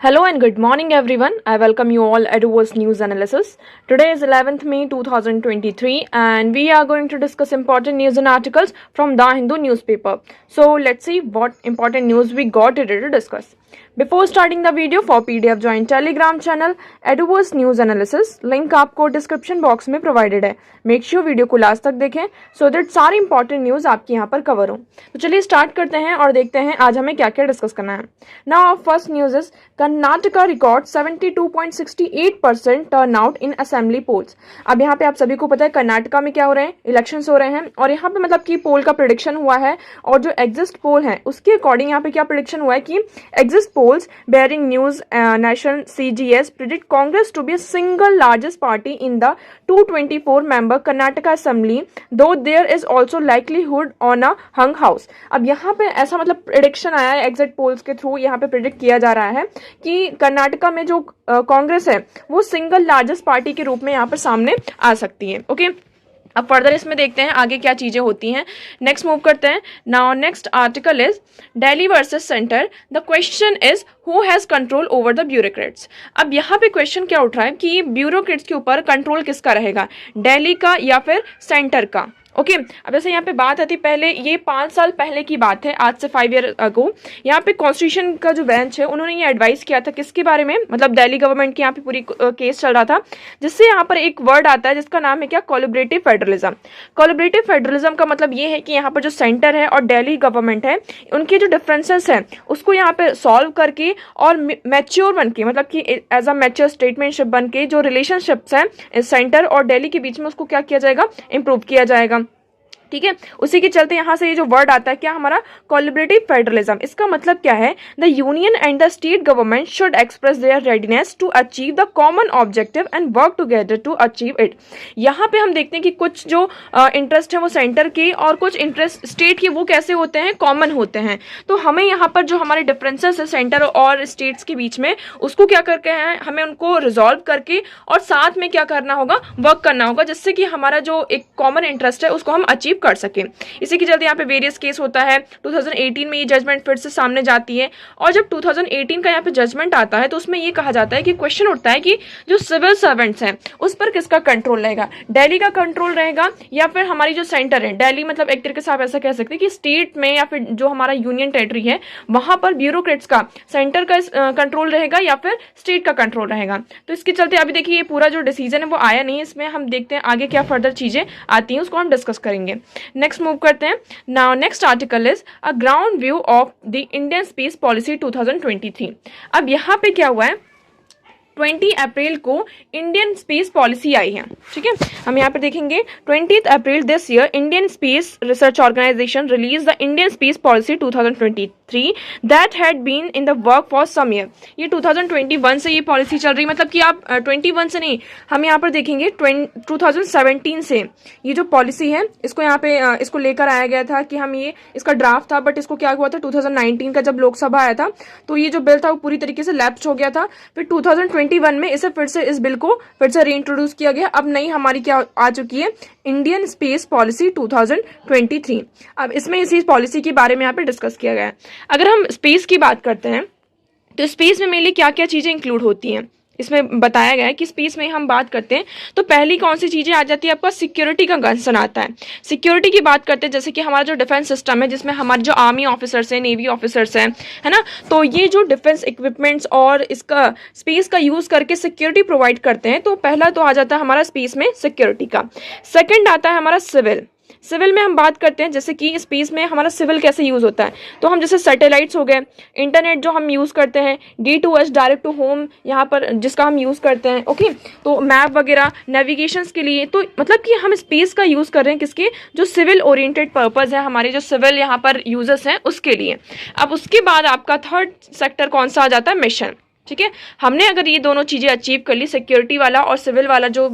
Hello and good morning everyone. I welcome you all at Eduverse News Analysis. Today is 11th May 2023 and we are going to discuss important news and articles from The Hindu newspaper. So let's see what important news we got today to discuss. Before starting the video, for PDF join Telegram channel Eduverse News Analysis. Link आपको description box में provided है. Make sure video को last तक देखें so that सारी important news आपके यहाँ पर कवर हो. तो चलिए स्टार्ट करते हैं और देखते हैं आज हमें क्या क्या डिस्कस करना है. Now first news is Karnataka record 72.68% turnout in assembly polls. अब यहाँ पे आप सभी को पता है कर्नाटका में क्या हो रहे हैं, इलेक्शंस हो रहे हैं और यहाँ पे मतलब कि पोल का प्रेडिक्शन हुआ है और जो एग्जिस्ट पोल है उसके अकॉर्डिंग यहाँ पे क्या प्रेडिक्शन हुआ है कि exist polls bearing news nation CGS predict Congress to be a single largest party in the 224 member Karnataka Assembly, though there is also likelihood on a hung house. अब यहाँ पे ऐसा मतलब प्रेडिक्शन आया है एग्जिट पोल्स के through, यहाँ पे प्रेडिक्ट किया जा रहा है कि कर्नाटका में जो कांग्रेस है वो सिंगल लार्जेस्ट पार्टी के रूप में यहाँ पर सामने आ सकती है. ओके अब फर्दर इसमें देखते हैं आगे क्या चीजें होती हैं. नेक्स्ट मूव करते हैं. Now next article is Delhi versus centre. The question is who has control over the bureaucrats. अब यहाँ पे क्वेश्चन क्या उठ रहा है कि ब्यूरोक्रेट्स के ऊपर कंट्रोल किसका रहेगा, दिल्ली का या फिर सेंटर का. ओके अब जैसे यहाँ पे बात आती पहले, ये 5 साल पहले की बात है, आज से 5 ईयर अगो. यहाँ पे कॉन्स्टिट्यूशन का जो बेंच है उन्होंने ये एडवाइस किया था किसके बारे में, मतलब दिल्ली गवर्नमेंट की यहाँ पे पूरी केस चल रहा था जिससे यहाँ पर एक वर्ड आता है जिसका नाम है क्या, कोलैबोरेटिव फेडरलिज्म. कोलैबोरेटिव फेडरलिज्म का मतलब ये है कि यहाँ पर जो सेंटर है और दिल्ली गवर्नमेंट है उनके जो डिफरेंसेस हैं उसको यहाँ पे सॉल्व करके और मैच्योर बन के, मतलब कि एज अ मैच्योर स्टेटमेंटशिप बन के जो रिलेशनशिप्स हैं सेंटर और दिल्ली के बीच में उसको क्या किया जाएगा, इंप्रूव किया जाएगा. ठीक है, उसी के चलते यहाँ से ये जो वर्ड आता है क्या हमारा, कोलैबोरेटिव फेडरलिज्म. इसका मतलब क्या है, the union and the state government should express their readiness to achieve the common objective and work together to achieve it. यहाँ पे हम देखते हैं कि कुछ जो इंटरेस्ट है वो सेंटर के और कुछ इंटरेस्ट स्टेट के वो कैसे होते हैं, कॉमन होते हैं. तो हमें यहाँ पर जो हमारे डिफरेंसेस है सेंटर और स्टेट्स के बीच में उसको क्या करके हैं, हमें उनको रिजॉल्व करके और साथ में क्या करना होगा, वर्क करना होगा जिससे कि हमारा जो एक कॉमन इंटरेस्ट है उसको हम अचीव कर सके. इसी के चलते यहाँ पे वेरियस केस होता है. 2018 में ये जजमेंट फिर से सामने जाती है और जब 2018 का यहाँ पे जजमेंट आता है तो उसमें ये कहा जाता है कि क्वेश्चन उठता है कि जो सिविल सर्वेंट्स हैं उस पर किसका कंट्रोल रहेगा, दिल्ली का कंट्रोल रहेगा या फिर हमारी जो सेंटर है, दिल्ली मतलब एक तरीके से आप ऐसा कह सकते हैं कि स्टेट में या फिर जो हमारा यूनियन टेरिटरी है वहां पर ब्यूरोक्रेट्स का, सेंटर का कंट्रोल रहेगा या फिर स्टेट का कंट्रोल रहेगा. तो इसके चलते अभी देखिए ये पूरा जो डिसीजन है वो आया नहीं, इसमें हम देखते हैं आगे क्या फर्दर चीजें आती हैं उसको हम डिस्कस करेंगे. नेक्स्ट मूव करते हैं. Now next article is a ground view of the Indian space policy 2023. अब यहाँ पे क्या हुआ है, 20 अप्रैल को इंडियन स्पेस पॉलिसी आई है. ठीक है, हम यहाँ पे देखेंगे 20 April this year Indian space Research Organisation release the Indian space policy 2023 that had been in the work for some year. ये 2021 से ये पॉलिसी चल रही, मतलब कि आप 21 से नहीं, हम यहाँ पर देखेंगे 2017 से ये जो पॉलिसी है इसको यहाँ पे इसको लेकर आया गया था कि हम ये इसका ड्राफ्ट था, बट इसको क्या हुआ था 2019 का जब लोकसभा आया था तो ये जो बिल था वो पूरी तरीके से लैप्स हो गया था. फिर 2021 में इसे फिर से इस बिल को फिर से रीइंट्रोड्यूस किया गया. अब नई हमारी क्या आ चुकी है, इंडियन स्पेस पॉलिसी 2023. अब इसमें इसी पॉलिसी के बारे में यहाँ पे डिस्कस किया गया है. अगर हम स्पेस की बात करते हैं तो स्पेस में मेनली क्या क्या चीजें इंक्लूड होती हैं, इसमें बताया गया है कि स्पेस में हम बात करते हैं तो पहली कौन सी चीजें आ जाती है, आपका सिक्योरिटी का कंसर्न आता है. सिक्योरिटी की बात करते हैं जैसे कि हमारा जो डिफेंस सिस्टम है जिसमें हमारे जो आर्मी ऑफिसर्स हैं, नेवी ऑफिसर्स हैं, है ना, तो ये जो डिफेंस इक्विपमेंट्स और इसका स्पेस का यूज करके सिक्योरिटी प्रोवाइड करते हैं. तो पहला तो आ जाता है हमारा स्पेस में सिक्योरिटी का. सेकेंड आता है हमारा सिविल. सिविल में हम बात करते हैं जैसे कि स्पेस में हमारा सिविल कैसे यूज होता है, तो हम जैसे सैटेलाइट्स हो गए, इंटरनेट जो हम यूज करते हैं, D2H डायरेक्ट टू होम यहाँ पर जिसका हम यूज करते हैं. ओके, तो मैप वगैरह नेविगेशंस के लिए, तो मतलब कि हम स्पेस का यूज कर रहे हैं किसके, जो सिविल ओरिएंटेड पर्पस है, हमारे जो सिविल यहाँ पर यूजर्स हैं उसके लिए. अब उसके बाद आपका थर्ड सेक्टर कौन सा आ जाता है, मिशन. ठीक है, हमने अगर ये दोनों चीजें अचीव कर ली, सिक्योरिटी वाला और सिविल वाला जो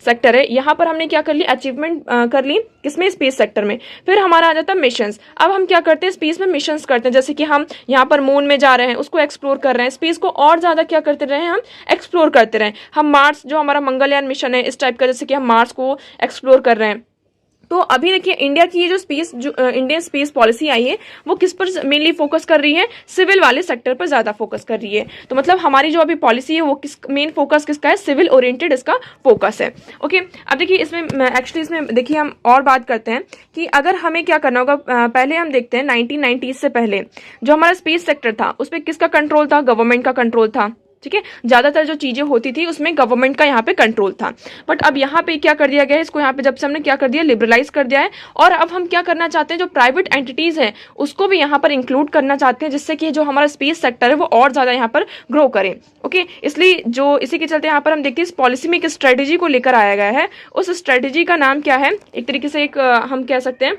सेक्टर है, यहाँ पर हमने क्या कर ली, अचीवमेंट कर ली किसमें, स्पेस सेक्टर में. फिर हमारा आ जाता है मिशंस. अब हम क्या करते हैं, स्पेस में मिशंस करते हैं, जैसे कि हम यहाँ पर मून में जा रहे हैं, उसको एक्सप्लोर कर रहे हैं, स्पेस को और ज्यादा क्या करते रहे, हम एक्सप्लोर करते रहे. हम मार्स जो हमारा मंगलयान मिशन है इस टाइप का, जैसे कि हम मार्स को एक्सप्लोर कर रहे हैं. तो अभी देखिए इंडिया की ये जो इंडियन स्पेस पॉलिसी आई है वो किस पर मेनली फोकस कर रही है, सिविल वाले सेक्टर पर ज्यादा फोकस कर रही है। तो मतलब हमारी जो अभी पॉलिसी है वो मेन फोकस किसका है, सिविल ओरिएंटेड इसका फोकस है। ओके, अब देखिए इसमें एक्चुअली इसमें देखिए हम और बात करते हैं कि अगर हमें क्या करना होगा। पहले हम देखते हैं 1990 से पहले जो हमारा स्पेस सेक्टर था उस पर किसका कंट्रोल था, गवर्नमेंट का कंट्रोल था। ठीक है, ज्यादातर जो चीजें होती थी उसमें गवर्नमेंट का यहाँ पे कंट्रोल था। बट अब यहाँ पे क्या कर दिया गया है, इसको यहाँ पे जब से हमने क्या कर दिया, लिबरलाइज कर दिया है। और अब हम क्या करना चाहते हैं, जो प्राइवेट एंटिटीज हैं उसको भी यहाँ पर इंक्लूड करना चाहते हैं, जिससे कि जो हमारा स्पेस सेक्टर है वो और ज्यादा यहाँ पर ग्रो करे। ओके, इसलिए जो इसी के चलते यहाँ पर हम देखते हैं इस पॉलिसी में एक स्ट्रेटेजी को लेकर आया गया है। उस स्ट्रेटेजी का नाम क्या है, एक तरीके से एक हम कह सकते हैं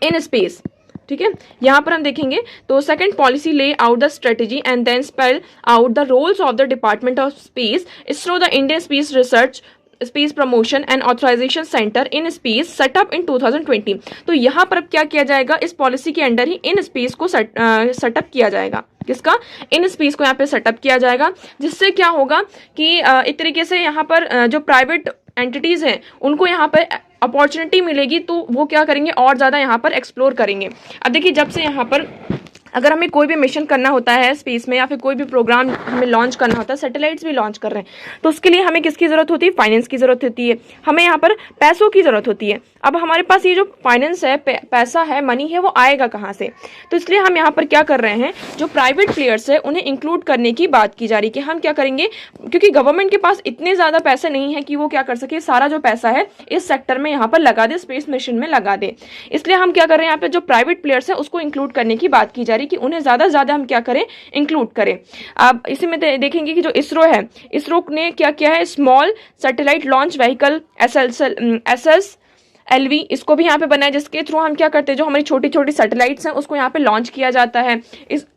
इन स्पेस। ठीक है, यहां पर हम देखेंगे तो second policy lay out the strategy and then spell out the roles of the department of space, ISRO the Indian space research space promotion and authorisation centre in space setup in 2020। तो यहाँ पर अब क्या किया जाएगा, इस policy के under he in space को सेटअप किया जाएगा। किसका, इन स्पेस को यहाँ पे सेटअप किया जाएगा, जिससे क्या होगा कि एक तरीके से यहाँ पर जो प्राइवेट एंटिटीज हैं उनको यहाँ पर अपॉर्चुनिटी मिलेगी, तो वो क्या करेंगे, और ज्यादा यहाँ पर एक्सप्लोर करेंगे। अब देखिए जब से यहाँ पर अगर हमें कोई भी मिशन करना होता है स्पेस में या फिर कोई भी प्रोग्राम हमें लॉन्च करना होता है, सैटेलाइट्स भी लॉन्च कर रहे हैं, तो उसके लिए हमें किसकी जरूरत होती है, फाइनेंस की जरूरत होती है, हमें यहाँ पर पैसों की जरूरत होती है। अब हमारे पास ये जो फाइनेंस है, पैसा है, मनी है, वो आएगा कहाँ से। तो इसलिए हम यहाँ पर क्या कर रहे हैं, जो प्राइवेट प्लेयर्स है उन्हें इंक्लूड करने की बात की जा रही है कि हम क्या करेंगे, क्योंकि गवर्नमेंट के पास इतने ज्यादा पैसे नहीं है कि वो क्या कर सके, सारा जो पैसा है इस सेक्टर में यहाँ पर लगा दे, स्पेस मिशन में लगा दे। इसलिए हम क्या कर रहे हैं, यहाँ पे जो प्राइवेट प्लेयर्स है उसको इंक्लूड करने की बात की जा रही है कि उन्हें ज्यादा हम क्या करें, इंक्लूड करें। अब इसी में देखेंगे कि जो इसरो है, इसरो ने क्या किया है, small satellite launch vehicle SSLV इसको भी यहाँ पे बनाया, जिसके थ्रू हम क्या करते हैं, जो हमारी छोटी छोटी सैटेलाइट्स हैं उसको यहाँ पे लॉन्च किया जाता है।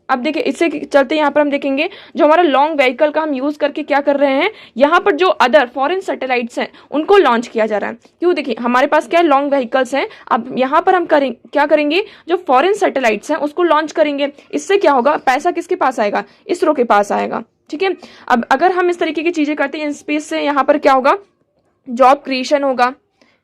अब देखिए इससे चलते यहाँ पर हम देखेंगे जो हमारा लॉन्ग व्हीकल का हम यूज करके क्या कर रहे हैं, यहाँ पर जो अदर फॉरेन सैटेलाइट्स हैं उनको लॉन्च किया जा रहा है। क्यों, देखिए हमारे पास क्या है, लॉन्ग व्हीकल्स हैं। अब यहाँ पर हम क्या करेंगे, जो फॉरेन सैटेलाइट्स हैं उसको लॉन्च करेंगे। इससे क्या होगा, पैसा किसके पास आएगा, इसरो के पास आएगा। ठीक है, अब अगर हम इस तरीके की चीजें करते हैं इन स्पेस से, यहाँ पर क्या होगा, जॉब क्रिएशन होगा।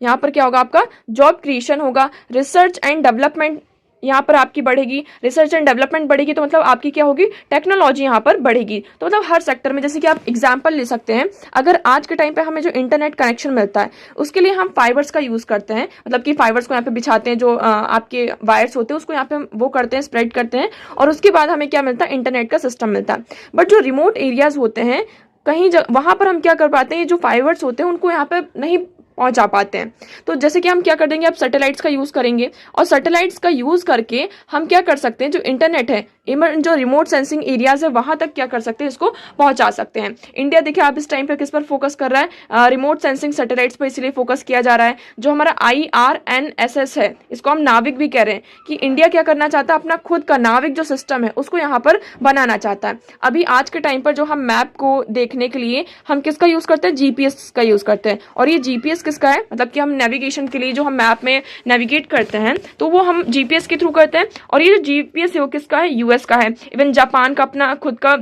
यहाँ पर क्या होगा, आपका जॉब क्रिएशन होगा, रिसर्च एंड डेवलपमेंट यहाँ पर आपकी बढ़ेगी, रिसर्च एंड डेवलपमेंट बढ़ेगी, तो मतलब आपकी क्या होगी, टेक्नोलॉजी यहाँ पर बढ़ेगी। तो मतलब हर सेक्टर में, जैसे कि आप एग्जांपल ले सकते हैं, अगर आज के टाइम पे हमें जो इंटरनेट कनेक्शन मिलता है उसके लिए हम फाइबर्स का यूज करते हैं, मतलब कि फाइबर्स को यहाँ पे बिछाते हैं, जो आपके वायर्स होते हैं उसको यहाँ पे वो करते हैं, स्प्रेड करते हैं, और उसके बाद हमें क्या मिलता है, इंटरनेट का सिस्टम मिलता है। बट जो रिमोट एरियाज होते हैं कहीं वहां पर हम क्या कर पाते हैं, जो फाइबर्स होते हैं उनको यहाँ पे नहीं पहुंचा पाते हैं। तो जैसे कि हम क्या कर देंगे, अब सैटेलाइट्स का यूज करेंगे, और सैटेलाइट्स का यूज करके हम क्या कर सकते हैं, जो इंटरनेट है, जो रिमोट सेंसिंग एरियाज है वहां तक क्या कर सकते हैं, इसको पहुंचा सकते हैं। इंडिया देखिए आप इस टाइम पे किस पर फोकस कर रहा है, रिमोट सेंसिंग सैटेलाइट्स पर इसलिए फोकस किया जा रहा है। जो हमारा IRNSS है, इसको हम नाविक भी कह रहे हैं, कि इंडिया क्या करना चाहता है, अपना खुद का नाविक जो सिस्टम है उसको यहाँ पर बनाना चाहता है। अभी आज के टाइम पर जो हम मैप को देखने के लिए हम किसका यूज करते हैं, GPS का यूज करते हैं। और ये GPS किसका है, मतलब कि हम नेविगेशन के लिए जो हम मैप में नेविगेट करते हैं तो वो हम GPS के थ्रू करते हैं। और ये जो GPS है वो किसका है, US का है। इवन जापान का अपना खुद का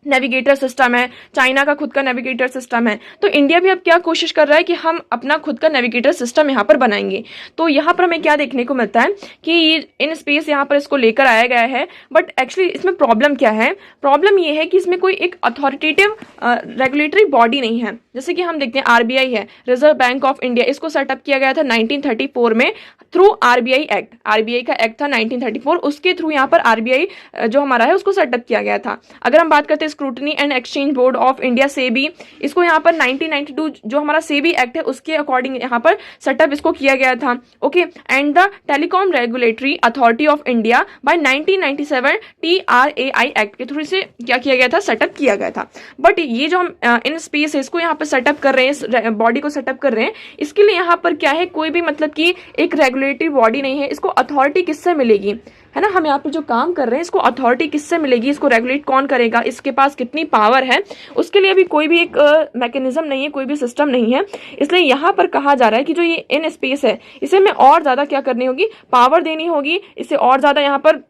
नेविगेटर सिस्टम है, चाइना का खुद का नेविगेटर सिस्टम है। तो इंडिया भी अब क्या कोशिश कर रहा है कि हम अपना खुद का नेविगेटर सिस्टम यहाँ पर बनाएंगे। तो यहाँ पर हमें क्या देखने को मिलता है कि ये इन स्पेस यहाँ पर इसको लेकर आया गया है। बट एक्चुअली इसमें प्रॉब्लम क्या है, प्रॉब्लम ये है कि इसमें कोई एक अथॉरिटेटिव रेगुलेटरी बॉडी नहीं है। जैसे कि हम देखते हैं RBI है, रिजर्व बैंक ऑफ इंडिया, इसको सेटअप किया गया था 1934 में थ्रू RBI एक्ट। RBI का एक्ट था 1934, उसके थ्रू यहाँ पर RBI जो हमारा है उसको सेटअप किया गया था। अगर हम बात करते हैं scrutiny and exchange board of India SEBI, इसको यहाँ पर 1992 जो हमारा सेबी एक्ट है उसके अकॉर्डिंग यहाँ पर सेटअप इसको किया गया था। Okay, and the telecom regulatory authority of India by 1997 TRAI act के थ्रू से क्या किया गया था, सेटअप किया गया था। बट ये जो हम इन स्पेस है इसको यहाँ पर सेटअप कर रहे हैं, इस बॉडी को सेटअप कर रहे हैं, इसके लिए यहाँ पर क्या है, कोई भी मतलब कि एक रेगुलेटरी बॉडी नहीं है। इसको अथॉरिटी किससे मिलेगी, है ना, हम यहाँ पे जो काम कर रहे हैं इसको अथॉरिटी किससे मिलेगी, इसको रेगुलेट कौन करेगा, इसके पास कितनी पावर है, उसके लिए अभी कोई भी एक मैकेनिज्म नहीं है, कोई भी सिस्टम नहीं है। इसलिए यहाँ पर कहा जा रहा है कि जो ये इन स्पेस है इसे हमें और ज्यादा क्या करनी होगी, पावर देनी होगी, इसे और ज्यादा यहाँ पर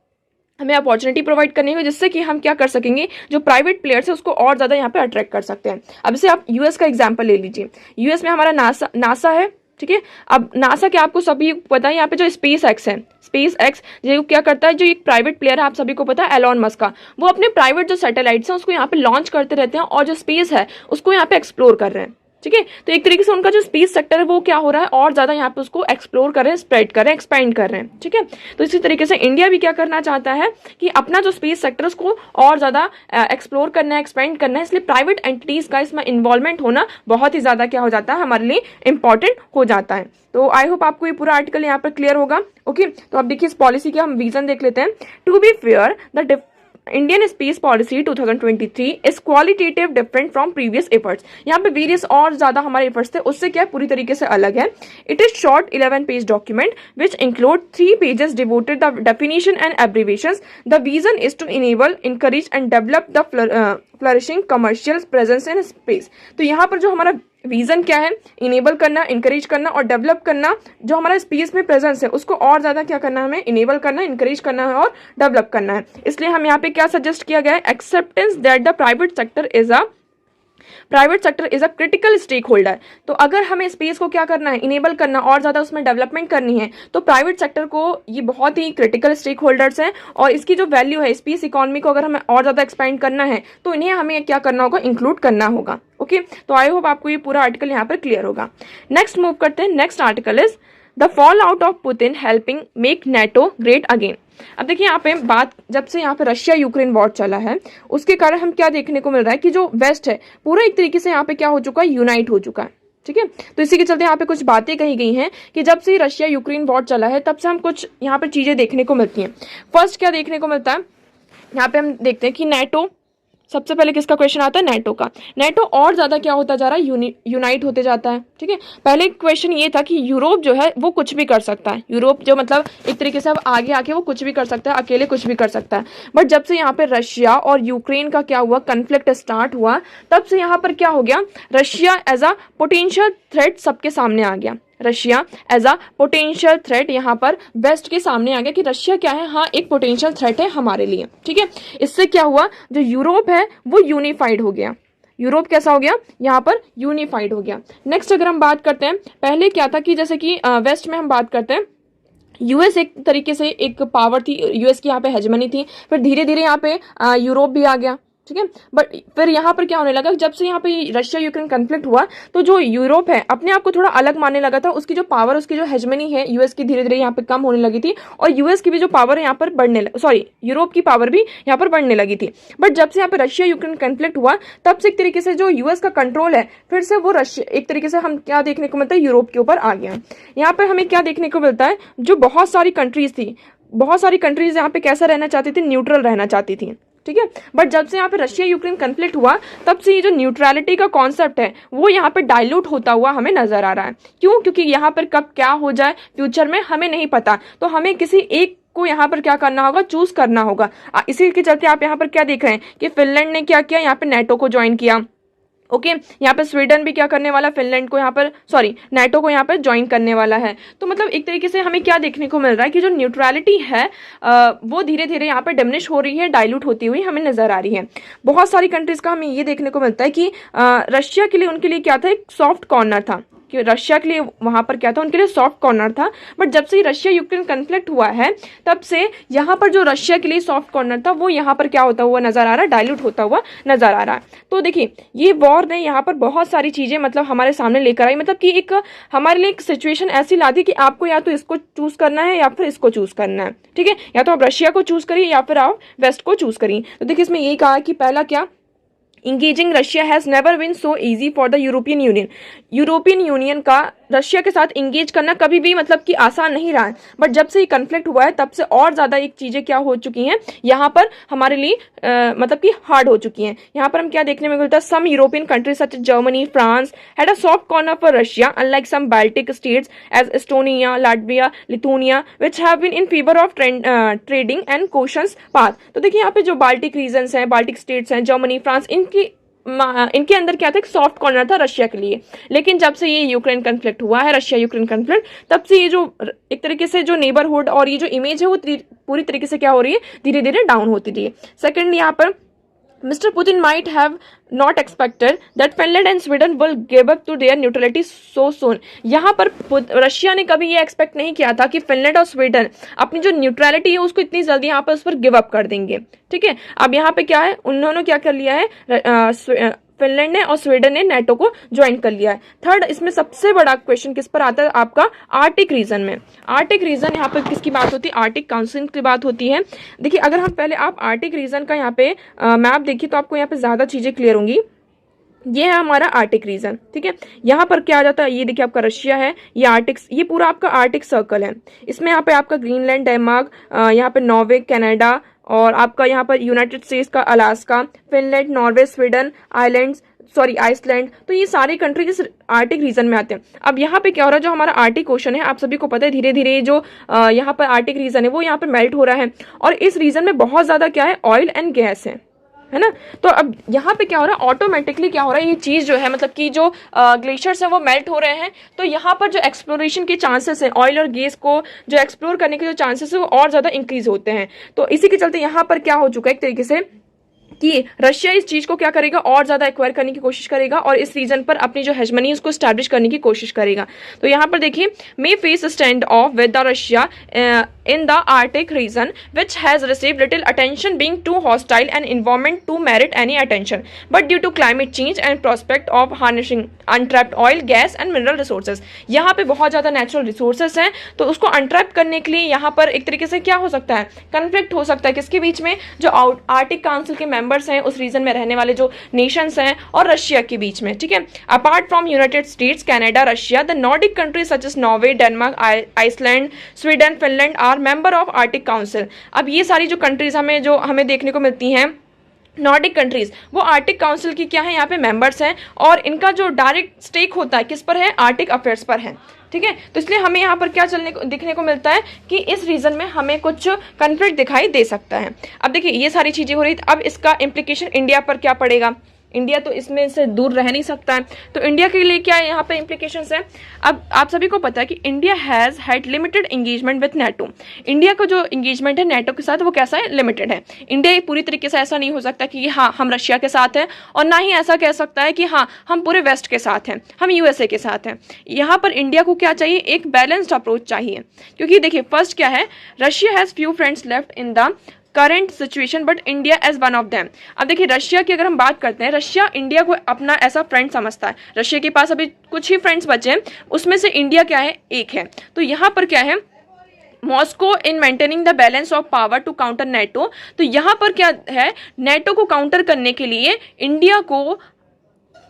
हमें अपॉर्चुनिटी प्रोवाइड करनी होगी, जिससे कि हम क्या कर सकेंगे, जो प्राइवेट प्लेयर्स है उसको और ज्यादा यहाँ पे अट्रैक्ट कर सकते हैं। अब इसे आप US का एग्जांपल ले लीजिए। US में हमारा नासा है, ठीक है। अब नासा के आपको सभी पता है, यहाँ पे जो स्पेस एक्स है, स्पेस एक्स जो क्या करता है, जो एक प्राइवेट प्लेयर है आप सभी को पता है एलॉन मस्क का, वो अपने प्राइवेट जो सैटेलाइट्स हैं उसको यहाँ पे लॉन्च करते रहते हैं और जो स्पेस है उसको यहाँ पे एक्सप्लोर कर रहे हैं। ठीक है, तो एक तरीके से उनका जो स्पेस सेक्टर है वो क्या हो रहा है, और ज्यादा यहाँ पे उसको एक्सप्लोर कर रहे हैं, स्प्रेड कर रहे हैं, एक्सपेंड कर रहे हैं। ठीक है, तो इसी तरीके से इंडिया भी क्या करना चाहता है कि अपना जो स्पेस सेक्टर है उसको और ज्यादा एक्सप्लोर करना है, एक्सपेंड करना है, इसलिए प्राइवेट एंटिटीज का इसमें इन्वॉल्वमेंट होना बहुत ही ज्यादा क्या हो जाता है, हमारे लिए इंपॉर्टेंट हो जाता है। तो आई होप आपको ये पूरा आर्टिकल यहाँ पर क्लियर होगा। ओके, तो अब देखिए इस पॉलिसी के हम विजन देख लेते हैं। To be fair, the Indian space policy 2023 is qualitative different from previous efforts. यहाँ पे वेरियस और ज्यादा हमारे एफर्ट्स थे, उससे क्या पूरी तरीके से अलग है। It is short 11 page document which include 3 pages devoted the definition and abbreviations. The vision is to enable, encourage and develop the flourishing commercial presence in space. तो यहाँ पर जो हमारा विजन क्या है, इनेबल करना, इंकरेज करना और डेवलप करना, जो हमारा स्पेस में प्रेजेंस है उसको और ज्यादा क्या करना है, हमें इनेबल करना, इंकरेज करना है और डेवलप करना है। इसलिए हम यहाँ पे क्या सजेस्ट किया गया है, acceptance that the private sector is a critical stakeholder. तो अगर हमें स्पेस को क्या करना है, इनेबल करना और ज्यादा उसमें डेवलपमेंट करनी है, तो प्राइवेट सेक्टर को ये बहुत ही क्रिटिकल स्टेक होल्डर्स हैं और इसकी जो वैल्यू है, स्पेस इकोनॉमी को अगर हमें और ज्यादा एक्सपेंड करना है तो इन्हें हमें क्या करना होगा, इंक्लूड करना होगा। ओके, तो आई होप आपको ये पूरा आर्टिकल यहाँ पर क्लियर होगा। नेक्स्ट मूव करते हैं। Next article is the fall out of Putin helping make NATO great again. अब देखिए यहाँ पे बात, जब से यहाँ पे रशिया यूक्रेन वॉर चला है उसके कारण हम क्या देखने को मिल रहा है कि जो वेस्ट है पूरा एक तरीके से यहाँ पे क्या हो चुका है, यूनाइट हो चुका है। ठीक है, तो इसी के चलते यहाँ पे कुछ बातें कही गई हैं कि जब से रशिया यूक्रेन वॉर चला है तब से हम कुछ यहाँ पे चीजें देखने को मिलती हैं। फर्स्ट क्या देखने को मिलता है, यहाँ पे हम देखते हैं कि नेटो, सबसे पहले किसका क्वेश्चन आता है, नेटो का। नेटो और ज्यादा क्या होता जा रहा है, यूनाइट होते जाता है। ठीक है, पहले क्वेश्चन ये था कि यूरोप जो है वो कुछ भी कर सकता है, यूरोप जो मतलब एक तरीके से अब आगे आके वो कुछ भी कर सकता है, अकेले कुछ भी कर सकता है। बट जब से यहाँ पे रशिया और यूक्रेन का क्या हुआ, कन्फ्लिक्ट स्टार्ट हुआ, तब से यहाँ पर क्या हो गया, Russia as a potential threat सबके सामने आ गया। Russia as a potential threat यहाँ पर वेस्ट के सामने आ गया कि रशिया क्या है, हाँ एक पोटेंशियल थ्रेट है हमारे लिए। ठीक है, इससे क्या हुआ, जो यूरोप है वो यूनिफाइड हो गया। यूरोप कैसा हो गया, यहाँ पर यूनिफाइड हो गया। नेक्स्ट अगर हम बात करते हैं, पहले क्या था कि जैसे कि वेस्ट में हम बात करते हैं, यूएस एक तरीके से एक पावर थी, यूएस की यहाँ पे हेजमनी थी, फिर धीरे धीरे यहाँ पे यूरोप भी आ गया। ठीक है, बट फिर यहाँ पर क्या होने लगा, जब से यहाँ पे रशिया यूक्रेन कन्फ्लिक्ट हुआ तो जो यूरोप है अपने आप को थोड़ा अलग मानने लगा था, उसकी जो पावर, उसकी जो हेजमनी है यूएस की धीरे धीरे यहाँ पे कम होने लगी थी और यूएस की भी जो पावर है यहाँ पर यूरोप की पावर भी यहाँ पर बढ़ने लगी थी। बट जब से यहाँ पे रशिया यूक्रेन कन्फ्लिक्ट हुआ तब से एक तरीके से जो यूएस का कंट्रोल है फिर से वो रशिया एक तरीके से हम क्या देखने को मिलता है, यूरोप के ऊपर आ गया। यहाँ पर हमें क्या देखने को मिलता है, जो बहुत सारी कंट्रीज थी, बहुत सारी कंट्रीज यहाँ पे कैसा रहना चाहती थी, न्यूट्रल रहना चाहती थी। ठीक है, बट जब से यहाँ पे रशिया यूक्रेन कन्फ्लिक्ट हुआ तब से ये जो न्यूट्रलिटी का कॉन्सेप्ट है वो यहाँ पे डाइल्यूट होता हुआ हमें नजर आ रहा है। क्यों, क्योंकि यहाँ पर कब क्या हो जाए फ्यूचर में हमें नहीं पता, तो हमें किसी एक को यहाँ पर क्या करना होगा, चूज करना होगा। इसी के चलते आप यहाँ पर क्या देख रहे हैं कि फिनलैंड ने क्या किया, यहाँ पे नेटो को ज्वाइन किया। ओके, यहाँ पे स्वीडन भी क्या करने वाला, फिनलैंड को यहाँ पर नेटो को यहाँ पर ज्वाइन करने वाला है। तो मतलब एक तरीके से हमें क्या देखने को मिल रहा है कि जो न्यूट्रलिटी है वो धीरे धीरे यहाँ पर डिमिनिश हो रही है, डाइल्यूट होती हुई हमें नजर आ रही है। बहुत सारी कंट्रीज का हमें ये देखने को मिलता है कि रशिया के लिए, उनके लिए क्या था, एक सॉफ्ट कॉर्नर था, कि रशिया के लिए वहां पर क्या था, उनके लिए सॉफ्ट कॉर्नर था। बट जब से रशिया यूक्रेन कन्फ्लिक्ट हुआ है तब से यहाँ पर जो रशिया के लिए सॉफ्ट कॉर्नर था वो यहाँ पर क्या होता हुआ नजर आ रहा है, डाइल्यूट होता हुआ नजर आ रहा है। तो देखिए ये वॉर ने यहाँ पर बहुत सारी चीजें मतलब हमारे सामने लेकर आई, मतलब कि एक हमारे लिए एक सिचुएशन ऐसी ला दी कि आपको या तो इसको चूज करना है या फिर इसको चूज करना है। ठीक है, या तो आप रशिया को चूज करिए या फिर आप वेस्ट को चूज करिए। तो देखिए इसमें यही कहा कि पहला क्या, engaging Russia has never been so easy for the European Union. European Union का रशिया के साथ इंगेज करना कभी भी मतलब कि आसान नहीं रहा है। बट जब से ये कन्फ्लिक्ट हुआ है तब से और ज्यादा एक चीजें क्या हो चुकी हैं यहाँ पर हमारे लिए मतलब कि हार्ड हो चुकी हैं। यहाँ पर हम क्या देखने में मिलता है, some European countries such Germany, France had a soft corner for Russia unlike some Baltic states as Estonia, Latvia, Lithuania which have been in favour of trading and cautious path. तो देखिए यहाँ पे जो बाल्टिक रीजन्स हैं, Baltic states हैं, Germany, France, इनके अंदर क्या था, एक सॉफ्ट कॉर्नर था रशिया के लिए। लेकिन जब से ये यूक्रेन कन्फ्लिक्ट हुआ है, रशिया यूक्रेन कन्फ्लिक्ट, तब से ये जो एक तरीके से जो नेबरहुड और ये जो इमेज है वो पूरी तरीके से क्या हो रही है, धीरे धीरे डाउन होती रही है। सेकंड यहाँ पर Mr. Putin might have not expected that Finland and Sweden will give up to their neutrality so soon. यहाँ पर रशिया ने कभी ये एक्सपेक्ट नहीं किया था कि फिनलैंड और स्वीडन अपनी जो न्यूट्रलिटी है उसको इतनी जल्दी यहाँ पर उस पर गिव अप कर देंगे। ठीक है, अब यहाँ पे क्या है, उन्होंने क्या कर लिया है, फिनलैंड ने और स्वीडन ने नेटो को ज्वाइन कर लिया है। थर्ड, इसमें सबसे बड़ा क्वेश्चन किस पर आता है आपका, आर्टिक रीजन में। आर्टिक रीजन यहाँ पर किसकी बात होती है, आर्टिक काउंसिल की बात होती है। देखिए, अगर हम पहले आप आर्टिक रीजन का यहाँ पे मैप देखिए तो आपको यहाँ पे ज्यादा चीजें क्लियर होंगी। ये है हमारा आर्टिक रीजन। ठीक है, यहाँ पर क्या आ जाता है, ये देखिए आपका रशिया है, ये आर्टिक, ये पूरा आपका आर्टिक सर्कल है। इसमें यहाँ पे आपका ग्रीनलैंड, डेनमार्क, यहाँ पे नॉर्वे, कनाडा, और आपका यहाँ पर यूनाइटेड स्टेट्स का Alaska, Finland, Norway, Sweden, Iceland, तो ये सारे कंट्री इस आर्टिक रीजन में आते हैं। अब यहाँ पे क्या हो रहा है, जो हमारा आर्टिक ओशन है, आप सभी को पता है, धीरे धीरे जो यहाँ पर आर्टिक रीजन है वो यहाँ पे मेल्ट हो रहा है, और इस रीजन में बहुत ज्यादा क्या है, ऑयल एंड गैस है ना। तो अब यहाँ पे क्या हो रहा है, ऑटोमेटिकली क्या हो रहा है, ये चीज जो है, मतलब कि जो ग्लेशियर्स है वो मेल्ट हो रहे हैं, तो यहाँ पर जो एक्सप्लोरेशन के चांसेस है, ऑयल और गैस को जो एक्सप्लोर करने के जो चांसेस है वो और ज्यादा इंक्रीज होते हैं। तो इसी के चलते यहाँ पर क्या हो चुका है एक तरीके से कि रशिया इस चीज को क्या करेगा, और ज्यादा एक्वायर करने की कोशिश करेगा और इस रीजन पर अपनी जो हेजमनी उसको स्टैब्लिश करने की कोशिश करेगा। तो यहाँ पर देखिए, may face stand off with the Russia in the Arctic region, which has received little attention being too hostile an environment to merit any attention, but due to climate change and prospect of harnessing untrapped oil, gas and mineral resources। यहाँ पे बहुत ज़्यादा natural resources हैं, तो उसको अनट्रैप करने के लिए यहाँ पर एक तरीके से क्या हो सकता है, कन्फ्लिक्ट हो सकता है, किसके बीच में, जो आर्टिक काउंसिल के मेंबर्स हैं, उस रीजन में रहने वाले जो नेशंस हैं, और रशिया के बीच में। ठीक है, apart from United States, Canada, Russia, the Nordic countries such as Norway, Denmark, Iceland, Sweden, Finland are member of Arctic Council. अब ये सारी जो कंट्रीज हमें देखने को मिलती हैं, नॉर्डिक कंट्रीज, वो आर्टिक काउंसिल की क्या है, यहाँ पे मेंबर्स हैं, और इनका जो डायरेक्ट स्टेक होता है किस पर है, आर्टिक अफेयर्स पर है। ठीक है, तो इसलिए हमें यहाँ पर क्या दिखने को मिलता है कि इस रीजन में हमें कुछ कन्फ्लिक्ट दिखाई दे सकता है। अब देखिए, ये सारी चीजें हो रही, अब इसका इम्प्लीकेशन इंडिया पर क्या पड़ेगा, इंडिया तो इसमें से दूर रह नहीं सकता है, तो इंडिया के लिए क्या है यहाँ पे इम्प्लीकेशंस है। अब आप सभी को पता है कि India has had limited engagement with NATO. India का जो एंगेजमेंट है नेटो के साथ वो कैसा है, लिमिटेड है। इंडिया पूरी तरीके से ऐसा नहीं हो सकता कि हाँ हम रशिया के साथ हैं, और ना ही ऐसा कह सकता है कि हाँ हम पूरे वेस्ट के साथ हैं, हम यूएसए के साथ हैं। यहाँ पर इंडिया को क्या चाहिए, एक बैलेंस्ड अप्रोच चाहिए, क्योंकि देखिए फर्स्ट क्या है, Russia has few friends left in the current situation but India as one of them. अब देखिए, रशिया की अगर हम बात करते हैं, रशिया इंडिया को अपना ऐसा फ्रेंड समझता है, रशिया के पास अभी कुछ ही फ्रेंड्स बचे हैं, उसमें से इंडिया क्या है, एक है। तो यहाँ पर क्या है, Moscow in maintaining the balance of power to counter NATO. तो यहाँ पर क्या है, नेटो को काउंटर करने के लिए इंडिया को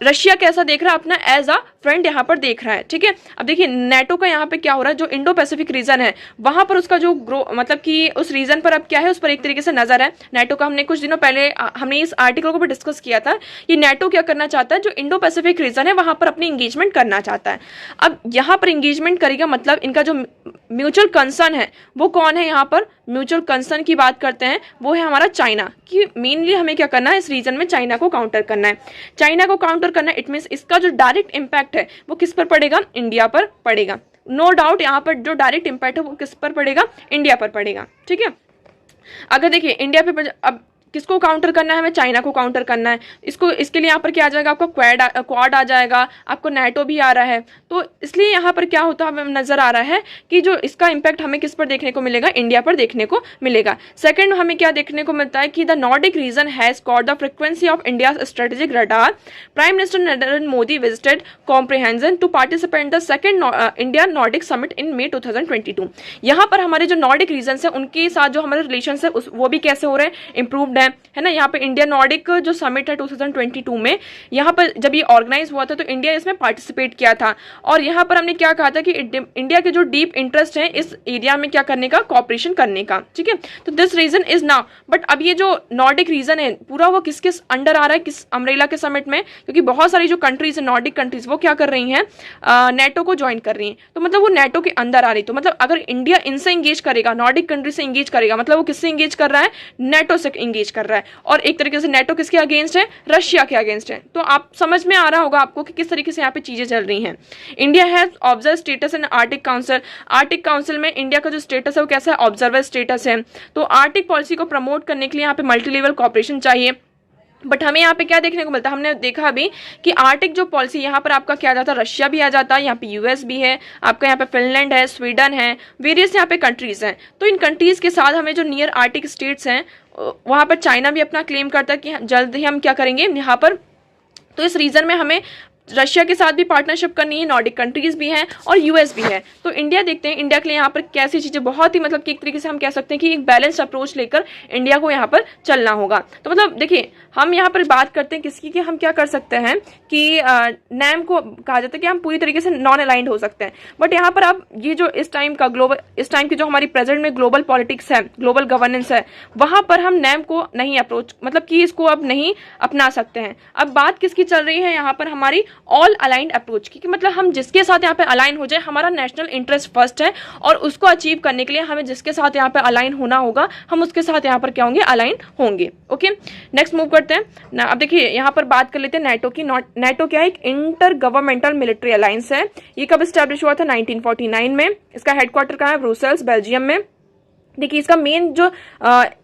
रशिया कैसा देख रहा है, अपना एज अ फ्रेंड यहाँ पर देख रहा है। ठीक है, अब देखिए नेटो का यहाँ पे क्या हो रहा है, जो इंडो पैसिफिक रीजन है वहां पर उसका जो मतलब कि उस रीजन पर अब क्या है, उस पर एक तरीके से नजर है नेटो का। हमने कुछ दिनों पहले हमने इस आर्टिकल को भी डिस्कस किया था, ये नेटो क्या करना चाहता है, जो इंडो पैसिफिक रीजन है वहां पर अपनी इंगेजमेंट करना चाहता है। अब यहाँ पर इंगेजमेंट करेगा, मतलब इनका जो म्यूचुअल कंसर्न है वो कौन है, यहाँ पर म्यूचुअल कंसर्न की बात करते हैं, वो है हमारा चाइना, कि मेनली हमें क्या करना है, इस रीजन में चाइना को काउंटर करना है। चाइना को काउंटर करना है, इट मीन्स इसका जो डायरेक्ट इंपैक्ट है वो किस पर पड़ेगा, इंडिया पर पड़ेगा। नो डाउट यहाँ पर जो डायरेक्ट इंपैक्ट है वो किस पर पड़ेगा, इंडिया पर पड़ेगा। ठीक है, अगर देखिए इंडिया पे अब किसको काउंटर करना है, हमें चाइना को काउंटर करना है। इसके लिए यहाँ पर क्या आ जाएगा, आपका क्वाड आ जाएगा, आपको नेटो भी आ रहा है। तो इसलिए यहाँ पर क्या होता है, हमें नजर आ रहा है कि जो इसका इंपैक्ट हमें किस पर देखने को मिलेगा, इंडिया पर देखने को मिलेगा। सेकंड, हमें क्या देखने को मिलता है कि the Nordic region has caught the frequency of India strategic radar. Prime minister Narendra Modi visited Copenhagen to participate in the second India Nordic summit in May 2022। यहाँ पर हमारे जो नॉर्डिक रीजन है उनके साथ जो हमारे रिलेशन है वो भी कैसे हो रहे हैं, इंप्रूव्ड है ना। यहाँ पे इंडिया नॉर्डिक जो समिट है 2022 में, यहाँ पर जब ये ऑर्गेनाइज हुआ था तो इंडिया इसमें पार्टिसिपेट किया था, और यहाँ पर हमने क्या कहा था कि इंडिया के जो डीप इंटरेस्ट है इस एरिया में क्या करने का, कॉपरेशन करने का। ठीक है, तो this region is now, but अब ये जो नॉर्डिक रीजन है पूरा वो किसके अंडर आ रहा है, किस अम्ब्रेला के समिट में, क्योंकि बहुत सारी जो कंट्रीज है नॉर्डिक कंट्रीज वो क्या कर रही हैं, नेटो को ज्वाइन कर रही हैं। तो मतलब वो नेटो के अंदर आ रही, तो मतलब अगर इंडिया इनसे इंगेज करेगा, नॉर्डिक कंट्री से इंगेज करेगा, मतलब वो किससे इंगेज कर रहा है, नेटो से इंगेज कर रहा है। और एक तरीके से नेटो किसके अगेंस्ट है, रशिया के अगेंस्ट है। तो आप समझ में आ रहा होगा आपको कि किस तरीके से यहाँ पे चीजें चल रही हैं। India has observe status in Arctic council. Arctic council में इंडिया का जो स्टेटस है वो कैसा है, ऑब्जर्वर स्टेटस है। तो आर्टिक पॉलिसी को प्रमोट करने के लिए यहाँ पे मल्टी लेवल कॉपरेशन चाहिए। बट हमें यहाँ पे क्या देखने को मिलता है, हमने देखा अभी कि आर्टिक जो पॉलिसी यहाँ पर आपका क्या आ जाता है, रशिया भी आ जाता है, यहाँ पे यूएस भी है, आपका यहाँ पे फिनलैंड है, स्वीडन है, वेरियस यहाँ पे कंट्रीज हैं। तो इन कंट्रीज के साथ हमें जो नियर आर्टिक स्टेट्स हैं वहाँ पर चाइना भी अपना क्लेम करता है कि जल्द ही हम क्या करेंगे यहाँ पर। तो इस रीजन में हमें रशिया के साथ भी पार्टनरशिप करनी है, नॉर्डिक कंट्रीज भी हैं और यूएस भी है। तो इंडिया देखते हैं इंडिया के लिए यहाँ पर कैसी चीज़ें, बहुत ही मतलब कि एक तरीके से हम कह सकते हैं कि एक बैलेंस्ड अप्रोच लेकर इंडिया को यहाँ पर चलना होगा। तो मतलब देखिए हम यहाँ पर बात करते हैं किसकी कि हम क्या कर सकते हैं कि नैम को कहा जाता है कि हम पूरी तरीके से नॉन अलाइंड हो सकते हैं। बट यहाँ पर आप ये जो इस टाइम की जो हमारी प्रेजेंट में ग्लोबल पॉलिटिक्स है, ग्लोबल गवर्नेंस है, वहां पर हम नैम को नहीं अप्रोच मतलब कि इसको अब नहीं अपना सकते हैं। अब बात किसकी चल रही है यहाँ पर, हमारी ऑल अलाइंड अप्रोच की, मतलब हम जिसके साथ यहाँ पे अलाइन हो जाए, हमारा नेशनल इंटरेस्ट फर्स्ट है और उसको अचीव करने के लिए हमें जिसके साथ यहाँ पे अलाइन होना होगा हम उसके साथ यहाँ पर क्या होंगे, अलाइन होंगे। ओके, नेक्स्ट मूव करते हैं ना। अब देखिए यहाँ पर बात कर लेते हैं नेटो की। नेटो क्या है, एक इंटर गवर्नमेंटल मिलिट्री अलायंस है। ये कब स्टैब्लिश हुआ था, 1949 में। इसका हेडक्वार्टर कहाँ है, ब्रुसेल्स, बेल्जियम में। देखिए इसका मेन जो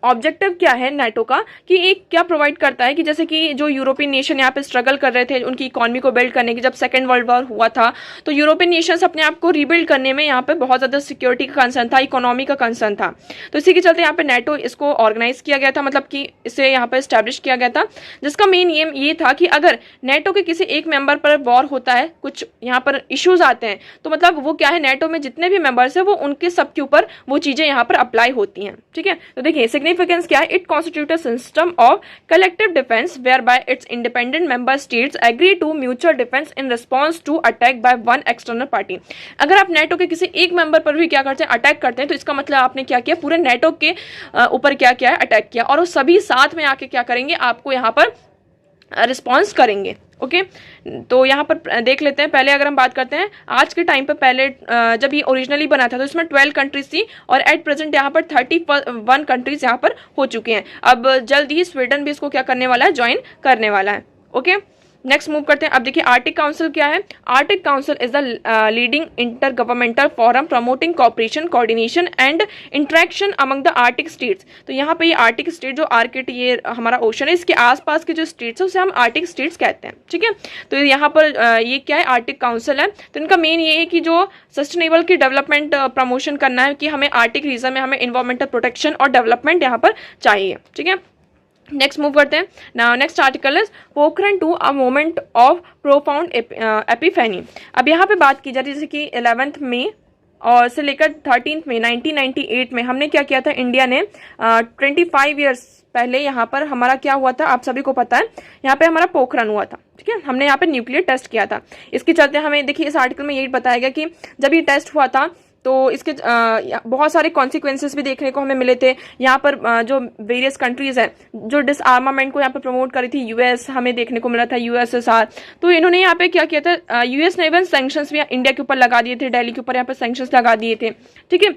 ऑब्जेक्टिव क्या है नेटो का, कि एक क्या प्रोवाइड करता है कि जैसे कि जो यूरोपियन नेशन यहाँ पे स्ट्रगल कर रहे थे उनकी इकोनॉमी को बिल्ड करने की, जब सेकेंड वर्ल्ड वॉर हुआ था तो यूरोपियन नेशंस अपने आप को रिबिल्ड करने में यहाँ पे बहुत ज़्यादा सिक्योरिटी का कंसर्न था, इकोनॉमी का कंसर्न था। तो इसी के चलते यहाँ पे नेटो इसको ऑर्गेनाइज किया गया था, मतलब कि इसे यहाँ पर स्टैब्लिश किया गया था, जिसका मेन एम ये था कि अगर नेटो के किसी एक मेंबर पर वॉर होता है, कुछ यहाँ पर इश्यूज आते हैं, तो मतलब वो क्या है, नेटो में जितने भी मेंबर्स हैं वो उनके सबके ऊपर वो चीज़ें यहाँ पर अप्लाई होती हैं। ठीक है, तो देखिए सिग्निफिकेंस क्या है, it constitute a system of collective defence whereby its independent member states agree to mutual defence in response to attack by one external party. अगर आप नेटो के किसी एक मेंबर पर भी क्या करते हैं, अटैक करते हैं, तो इसका मतलब आपने क्या किया, पूरे नेटो के ऊपर क्या किया है, अटैक किया, और वो सभी साथ में आके क्या करेंगे, आपको यहाँ पर रिस्पॉन्स करेंगे। ओके, तो यहाँ पर देख लेते हैं। पहले अगर हम बात करते हैं आज के टाइम पर, पहले जब ये ओरिजिनली बना था तो इसमें 12 कंट्रीज थी और एट प्रेजेंट यहाँ पर 31 कंट्रीज यहाँ पर हो चुके हैं। अब जल्द ही स्वीडन भी इसको क्या करने वाला है, ज्वाइन करने वाला है। ओके, नेक्स्ट मूव करते हैं। अब देखिए आर्टिक काउंसिल क्या है। Arctic Council is the leading intergovernmental forum promoting cooperation, coordination and interaction among the Arctic states. तो यहाँ पे ये आर्टिक स्टेट, जो आर्किट ये हमारा ओशन है, इसके आसपास के जो स्टेट्स है उसे हम आर्टिक स्टेट्स कहते हैं। ठीक है, तो यहाँ पर ये क्या है, आर्टिक काउंसिल है। तो इनका मेन ये है कि जो सस्टेनेबल की डेवलपमेंट प्रमोशन करना है, कि हमें आर्टिक रीजन में हमें इन्वायरमेंटल प्रोटेक्शन और डेवलपमेंट यहाँ पर चाहिए। ठीक है, नेक्स्ट मूव करते हैं। Now next article is Pokhran two a moment of profound epiphany. अब यहाँ पे बात की जा रही है जैसे कि 11 मई और से लेकर 13 मई 1998 में हमने क्या किया था, इंडिया ने 25 ईयर्स पहले यहाँ पर हमारा क्या हुआ था, आप सभी को पता है, यहाँ पे हमारा पोखरण हुआ था। ठीक है, हमने यहाँ पे न्यूक्लियर टेस्ट किया था। इसके चलते हमें देखिए इस आर्टिकल में यही बताया गया कि जब ये टेस्ट हुआ था तो इसके बहुत सारे कॉन्सिक्वेंसेस भी देखने को हमें मिले थे। यहाँ पर जो वेरियस कंट्रीज हैं जो डिसआर्मामेंट को यहाँ पर प्रमोट करी थी, यूएस हमें देखने को मिला था, यूएसएसआर, तो इन्होंने यहाँ पे क्या किया था, यूएस ने इवन सैंक्शंस भी इंडिया के ऊपर लगा दिए थे, दिल्ली के ऊपर यहाँ पर सैंक्शंस लगा दिए थे। ठीक है,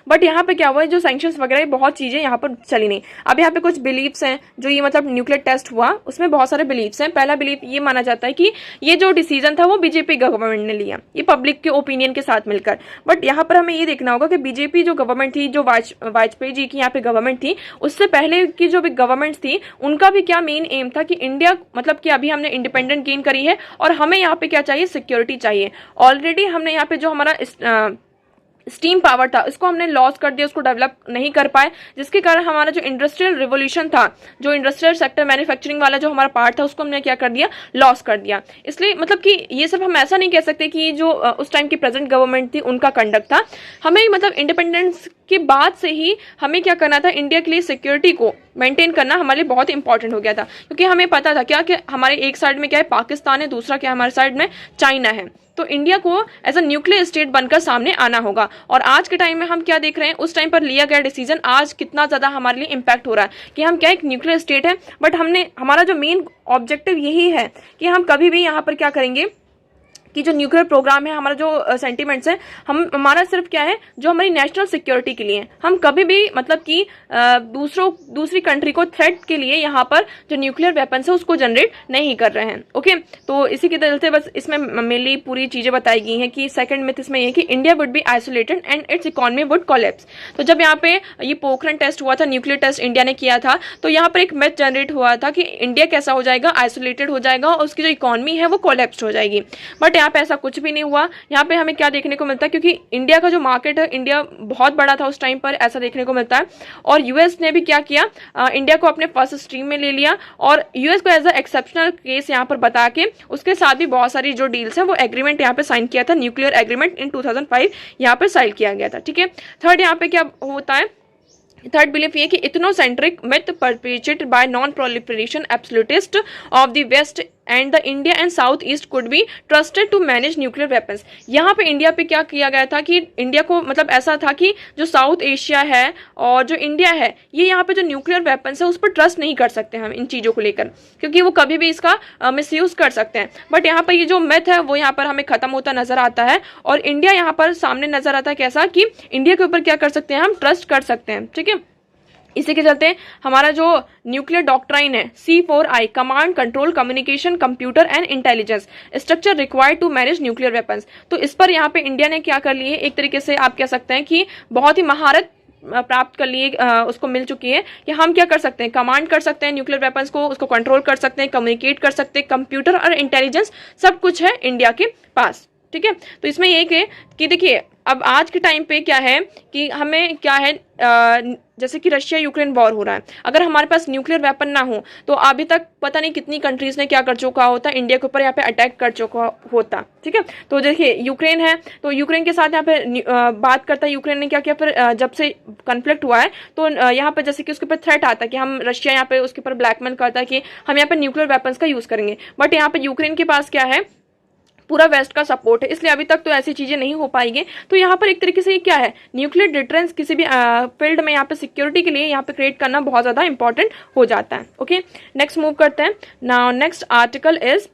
बट यहाँ पे क्या हुआ है, जो सैंक्शंस वगैरह बहुत चीजें यहाँ पर चली नहीं। अब यहाँ पे कुछ बिलीव्स हैं, जो ये मतलब न्यूक्लियर टेस्ट हुआ उसमें बहुत सारे बिलीव्स हैं। पहला बिलीव ये माना जाता है कि ये जो डिसीजन था वो बीजेपी गवर्नमेंट ने लिया, ये पब्लिक के ओपिनियन के साथ मिलकर। बट यहाँ पर हमें ये देखना होगा कि बीजेपी जो गवर्नमेंट थी, जो वाजपेयी जी की यहाँ पे गवर्नमेंट थी, उससे पहले की जो भी गवर्नमेंट थी उनका भी क्या मेन एम था कि इंडिया मतलब कि अभी हमने इंडिपेंडेंट गेन करी है और हमें यहाँ पे क्या चाहिए, सिक्योरिटी चाहिए। ऑलरेडी हमने यहाँ पे जो हमारा स्टीम पावर था उसको हमने लॉस कर दिया, उसको डेवलप नहीं कर पाए, जिसके कारण हमारा जो इंडस्ट्रियल रिवोल्यूशन था, जो इंडस्ट्रियल सेक्टर मैन्युफैक्चरिंग वाला जो हमारा पार्ट था, उसको हमने क्या कर दिया, लॉस कर दिया। इसलिए मतलब कि ये सब हम ऐसा नहीं कह सकते कि जो उस टाइम की प्रेजेंट गवर्नमेंट थी उनका कंडक्ट था। हमें मतलब इंडिपेंडेंस के बाद से ही हमें क्या करना था, इंडिया के लिए सिक्योरिटी को मेंटेन करना हमारे लिए बहुत इंपॉर्टेंट हो गया था, क्योंकि हमें पता था क्या कि हमारे एक साइड में क्या है पाकिस्तान है, दूसरा क्या हमारे साइड में चाइना है। तो इंडिया को एज अ न्यूक्लियर स्टेट बनकर सामने आना होगा। और आज के टाइम में हम क्या देख रहे हैं, उस टाइम पर लिया गया डिसीजन आज कितना ज्यादा हमारे लिए इम्पैक्ट हो रहा है कि हम क्या एक न्यूक्लियर स्टेट है, बट हमारा जो मेन ऑब्जेक्टिव यही है कि हम कभी भी यहाँ पर क्या करेंगे कि जो न्यूक्लियर प्रोग्राम है, हमारा जो सेंटिमेंट्स है, हमारा सिर्फ क्या है, जो हमारी नेशनल सिक्योरिटी के लिए, हम कभी भी मतलब कि दूसरी कंट्री को थ्रेट के लिए यहाँ पर जो न्यूक्लियर वेपन्स है उसको जनरेट नहीं कर रहे हैं। ओके, तो इसी के चलते बस इसमें मेनली पूरी चीजें बताई गई हैं कि सेकंड मिथ इसमें ये कि India would be isolated and it's economy would collapse. तो जब यहाँ पे ये पोखरण टेस्ट हुआ था, न्यूक्लियर टेस्ट इंडिया ने किया था, तो यहाँ पर एक मिथ जनरेट हुआ था कि इंडिया कैसा हो जाएगा, आइसोलेटेड हो जाएगा और उसकी जो इकोनॉमी है वो कोलैप्स हो जाएगी। बट यहाँ पे ऐसा कुछ भी नहीं हुआ। यहाँ पे हमें क्या देखने को मिलता है, क्योंकि इंडिया का जो मार्केट है, इंडिया बहुत बड़ा था उस टाइम पर, ऐसा देखने को मिलता है। और यूएस ने भी क्या किया, इंडिया को अपने फर्स्ट स्ट्रीम में ले लिया और यूएस को एज अ एक्सेप्शनल केस यहाँ पर बता के उसके साथ भी बहुत सारी जो डील्स है वो एग्रीमेंट यहाँ पे साइन किया था। न्यूक्लियर एग्रीमेंट इन 2005 यहाँ पर साइन किया गया था। ठीक है, थर्ड यहाँ पे क्या होता है, थर्ड बिलीफ ये कि ethnocentric myth perpetuated by non proliferation absolutist of the West and the India and south east could be trusted to manage nuclear weapons. यहाँ पे इंडिया पे क्या किया गया था कि इंडिया को मतलब ऐसा था कि जो साउथ एशिया है और जो इंडिया है, ये यहाँ पे जो न्यूक्लियर वेपन्स है उस पर ट्रस्ट नहीं कर सकते हम इन चीज़ों को लेकर, क्योंकि वो कभी भी इसका मिसयूज कर सकते हैं। बट यहाँ पर ये जो मिथ है वो यहाँ पर हमें खत्म होता नजर आता है और इंडिया यहाँ पर सामने नजर आता है कैसा कि इंडिया के ऊपर क्या कर सकते हैं, हम ट्रस्ट कर सकते हैं। ठीक है, इसी के चलते हमारा जो न्यूक्लियर डॉक्ट्राइन है, C4I, command control communication computer and intelligence structure required to manage nuclear weapons, तो इस पर यहाँ पे इंडिया ने क्या कर लिए, एक तरीके से आप कह सकते हैं कि बहुत ही महारत प्राप्त कर लिए, उसको मिल चुकी है कि हम क्या कर सकते हैं, कमांड कर सकते हैं न्यूक्लियर वेपन्स को, उसको कंट्रोल कर सकते हैं, कम्युनिकेट कर सकते हैं, कंप्यूटर और इंटेलिजेंस सब कुछ है इंडिया के पास। ठीक है, तो इसमें ये कि देखिए अब आज के टाइम पे क्या है कि हमें क्या है, जैसे कि रशिया यूक्रेन वॉर हो रहा है, अगर हमारे पास न्यूक्लियर वेपन ना हो तो अभी तक पता नहीं कितनी कंट्रीज ने क्या कर चुका होता, इंडिया के ऊपर यहाँ पे अटैक कर चुका होता। ठीक है, तो देखिए यूक्रेन है, तो यूक्रेन के साथ यहाँ पे बात करता है, यूक्रेन ने क्या किया फिर जब से कॉन्फ्लिक्ट हुआ है तो यहाँ पे जैसे कि उसके ऊपर थ्रेट आता है कि हम, रशिया यहाँ पे उसके ऊपर ब्लैकमेल करता है कि हम यहाँ पे न्यूक्लियर वेपन्स का यूज करेंगे। बट यहाँ पे यूक्रेन के पास क्या है, पूरा वेस्ट का सपोर्ट है, इसलिए अभी तक तो ऐसी चीजें नहीं हो पाएंगी। तो यहाँ पर एक तरीके से ये क्या है, न्यूक्लियर डिटरेंस किसी भी फील्ड में यहाँ पे सिक्योरिटी के लिए यहाँ पे क्रिएट करना बहुत ज्यादा इंपॉर्टेंट हो जाता है। ओके, नेक्स्ट मूव करते हैं। Now next article is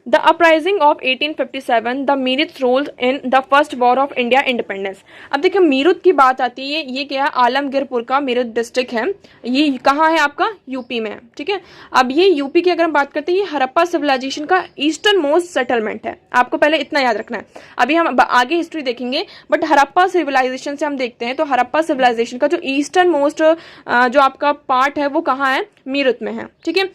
the uprising of 1857, the Meerut role in the first war of India independence. अब देखिए मीरठ की बात आती है, ये क्या है, आलमगीरपुर का मीरठ डिस्ट्रिक्ट है, ये कहाँ है आपका, यूपी में है। ठीक है, अब ये यूपी की अगर हम बात करते हैं, ये हड़प्पा सिविलाइजेशन का ईस्टर्न मोस्ट सेटलमेंट है, आपको पहले इतना याद रखना है। अभी हम आगे हिस्ट्री देखेंगे, बट हड़प्पा सिविलाइजेशन से हम देखते हैं तो हड़प्पा सिविलाइजेशन का जो ईस्टर्न मोस्ट जो आपका पार्ट है वो कहाँ है, मीरठ में है। ठीक है,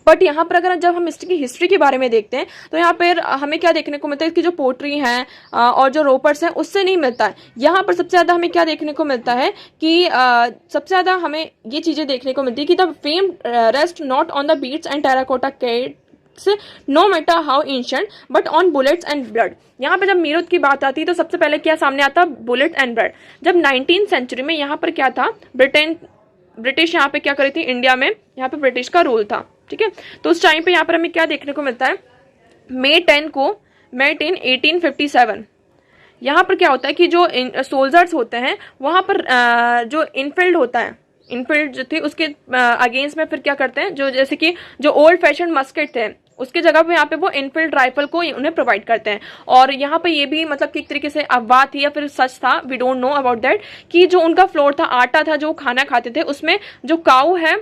बट यहाँ पर अगर जब हम इसकी हिस्ट्री के बारे में देखते हैं तो यहाँ पर हमें क्या देखने को मिलता है कि जो पोट्री हैं और जो रोपर्स हैं उससे नहीं मिलता है। यहाँ पर सबसे ज़्यादा हमें क्या देखने को मिलता है कि सबसे ज़्यादा हमें ये चीज़ें देखने को मिलती है कि the fame rest not on the beads and terracotta cats no matter how ancient but on bullets and blood. यहाँ पे जब मीरठ की बात आती है तो सबसे पहले क्या सामने आता, बुलेट एंड ब्लड। जब 19th सेंचुरी में यहाँ पर क्या था, ब्रिटिश यहाँ पे क्या करी थी, इंडिया में यहाँ पे ब्रिटिश का रूल था। ठीक है, तो उस टाइम पे यहाँ पर हमें क्या देखने को मिलता है, मई 10 1857 यहाँ पर क्या होता है कि जो सोल्जर्स होते हैं वहाँ पर जो इनफील्ड होता है, इनफील्ड जो थे उसके अगेंस्ट में फिर क्या करते हैं, जो जैसे कि जो ओल्ड फैशन मस्केट थे उसके जगह पे यहाँ पे वो इनफील्ड राइफल को उन्हें प्रोवाइड करते हैं। और यहाँ पे ये भी मतलब कि एक तरीके से अफवाह थी या फिर सच था, we don't know about that, कि जो उनका फ्लोर था, आटा था जो खाना खाते थे, उसमें जो काऊ है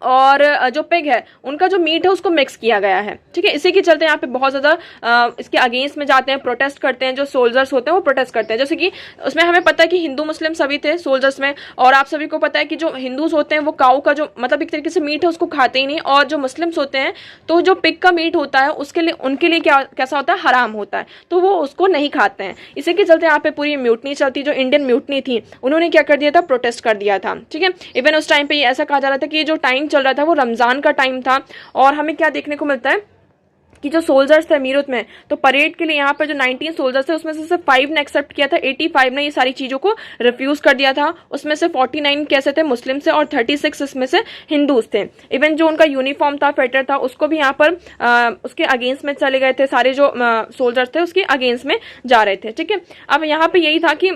और जो पिग है उनका जो मीट है उसको मिक्स किया गया है। ठीक है, इसी के चलते यहाँ पे बहुत ज़्यादा इसके अगेंस्ट में जाते हैं, प्रोटेस्ट करते हैं, जो सोल्जर्स होते हैं वो प्रोटेस्ट करते हैं। जैसे कि उसमें हमें पता है कि हिंदू मुस्लिम सभी थे सोल्जर्स में, और आप सभी को पता है कि जो हिंदूज होते हैं वो काऊ का जो मतलब एक तरीके से मीट है उसको खाते ही नहीं, और जो मुस्लिम्स होते हैं तो जो पिग का मीट होता है उसके लिए उनके लिए क्या कैसा होता है, हराम होता है, तो वो उसको नहीं खाते हैं। इसी के चलते यहाँ पे पूरी म्यूटनी चलती, जो इंडियन म्यूटनी थी उन्होंने क्या कर दिया था, प्रोटेस्ट कर दिया था। ठीक है, इवन उस टाइम पे ये ऐसा कहा जा रहा था कि जो टाइम चल रहा था वो रमजान का टाइम था। और हमें क्या देखने को मिलता है कि जो सोल्जर्स थे मीरठ में, तो परेड के लिए यहाँ पर जो 19 सोल्जर्स थे उसमें से सिर्फ 5 ने एक्सेप्ट किया था, 85 ने ये सारी चीजों को रिफ्यूज कर दिया था। उसमें से 49 कैसे थे, मुस्लिम से, और 36 इसमें से हिंदूज थे। इवन जो उनका यूनिफॉर्म था, फेटर था, उसको भी यहाँ पर उसके अगेंस्ट में चले गए थे, सारे जो सोल्जर्स थे उसके अगेंस्ट में जा रहे थे। ठीक है, अब यहाँ पे यही था कि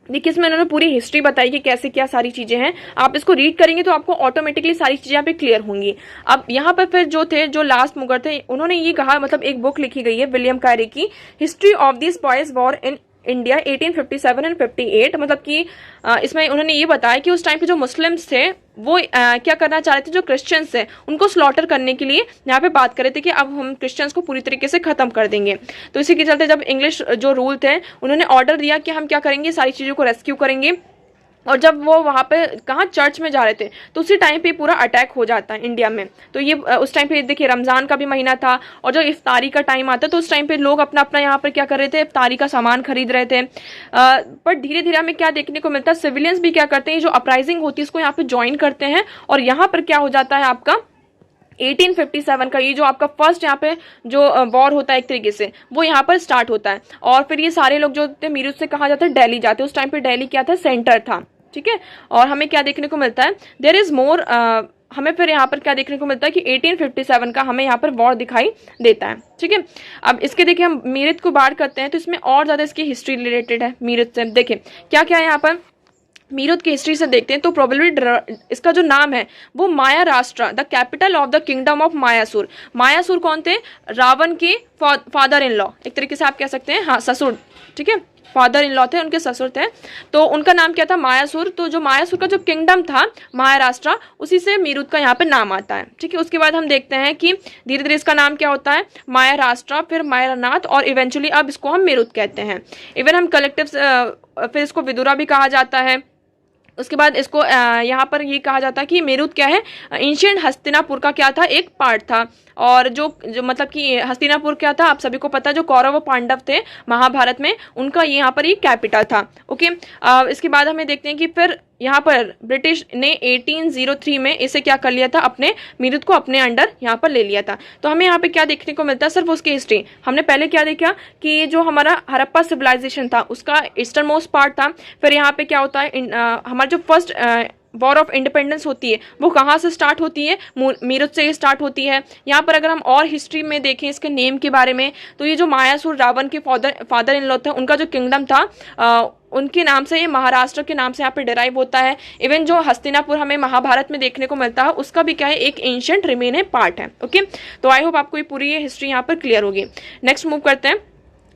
देखिए इसमें उन्होंने पूरी हिस्ट्री बताई कि कैसे क्या सारी चीजें हैं। आप इसको रीड करेंगे तो आपको ऑटोमेटिकली सारी चीजें यहाँ पे क्लियर होंगी। अब यहाँ पर फिर जो थे, जो लास्ट मुगल थे, उन्होंने ये कहा, मतलब एक बुक लिखी गई है विलियम कैरी की, history of the sepoy war in India 1857 and 58। मतलब कि इसमें उन्होंने ये बताया कि उस टाइम पे जो मुस्लिम्स थे वो क्या करना चाह रहे थे, जो क्रिश्चियंस थे उनको स्लॉटर करने के लिए यहाँ पे बात कर रहे थे कि अब हम क्रिश्चियंस को पूरी तरीके से खत्म कर देंगे। तो इसी के चलते जब इंग्लिश जो रूल थे उन्होंने ऑर्डर दिया कि हम क्या करेंगे, सारी चीज़ों को रेस्क्यू करेंगे। और जब वो वहाँ पे कहाँ चर्च में जा रहे थे तो उसी टाइम पे पूरा अटैक हो जाता है इंडिया में। तो ये उस टाइम पे देखिए रमज़ान का भी महीना था और जब इफ्तारी का टाइम आता है तो उस टाइम पे लोग अपना अपना यहाँ पर क्या कर रहे थे, इफ्तारी का सामान खरीद रहे थे। पर धीरे धीरे हमें क्या देखने को मिलता है, सिविलियंस भी क्या करते हैं, जो अपराइजिंग होती है इसको यहाँ पे ज्वाइन करते हैं और यहाँ पर क्या हो जाता है आपका 1857 का ये जो आपका फर्स्ट यहाँ पे जो वॉर होता है एक तरीके से वो यहाँ पर स्टार्ट होता है। और फिर ये सारे लोग जो थे मीरठ से कहा जाता है दिल्ली जाते हैं। उस टाइम पे दिल्ली क्या था, सेंटर था, ठीक है। और हमें क्या देखने को मिलता है, देयर इज मोर, हमें फिर यहाँ पर क्या देखने को मिलता है कि 1857 का हमें यहाँ पर वॉर दिखाई देता है, ठीक है। अब इसके देखिए हम मीरठ को बात करते हैं तो इसमें और ज़्यादा इसकी हिस्ट्री रिलेटेड है मीरठ से। देखिए क्या क्या है यहाँ पर, मीरठ की हिस्ट्री से देखते हैं तो प्रोबेबली इसका जो नाम है वो माया राष्ट्र, the capital of the kingdom of Mayasur. Mayasur कौन थे, रावण के फादर इन लॉ, एक तरीके से आप कह सकते हैं, हाँ ससुर, ठीक है, फादर इन लॉ थे, उनके ससुर थे। तो उनका नाम क्या था, मायासुर। तो जो मायासुर का जो किंगडम था महाराष्ट्र, उसी से मीरठ का यहाँ पे नाम आता है, ठीक है। उसके बाद हम देखते हैं कि धीरे धीरे इसका नाम क्या होता है, महाराष्ट्र, फिर मायरानाथ और इवेंचुअली अब इसको हम मीरठ कहते हैं। इवन हम कलेक्टिव फिर इसको विदुरा भी कहा जाता है। उसके बाद इसको यहाँ पर ये कहा जाता है कि मीरठ क्या है, एंशिएंट हस्तिनापुर का क्या था, एक पार्ट था। और जो मतलब कि हस्तिनापुर क्या था, आप सभी को पता है, जो कौरव और पांडव थे महाभारत में, उनका ये यहाँ पर एक कैपिटल था, ओके। इसके बाद हमें देखते हैं कि फिर यहाँ पर ब्रिटिश ने 1803 में इसे क्या कर लिया था, अपने मीरठ को अपने अंडर यहाँ पर ले लिया था। तो हमें यहाँ पे क्या देखने को मिलता है, सिर्फ उसकी हिस्ट्री। हमने पहले क्या देखा कि जो हमारा हड़प्पा सिविलाइजेशन था उसका ईस्टर्न मोस्ट पार्ट था। फिर यहाँ पे क्या होता है, हमारा जो फर्स्ट वॉर ऑफ इंडिपेंडेंस होती है वो कहाँ से स्टार्ट होती है, मीरठ से स्टार्ट होती है। यहाँ पर अगर हम और हिस्ट्री में देखें इसके नेम के बारे में तो ये जो मायासुर रावण के फादर इन लॉ था, उनका जो किंगडम था उनके नाम से, ये महाराष्ट्र के नाम से यहाँ पे डिराइव होता है। इवन जो हस्तिनापुर हमें महाभारत में देखने को मिलता है उसका भी क्या है, एक एंशिएंट रिमेन है, पार्ट है, ओके। तो आई होप आपको ये पूरी हिस्ट्री यहाँ पर क्लियर होगी। नेक्स्ट मूव करते हैं।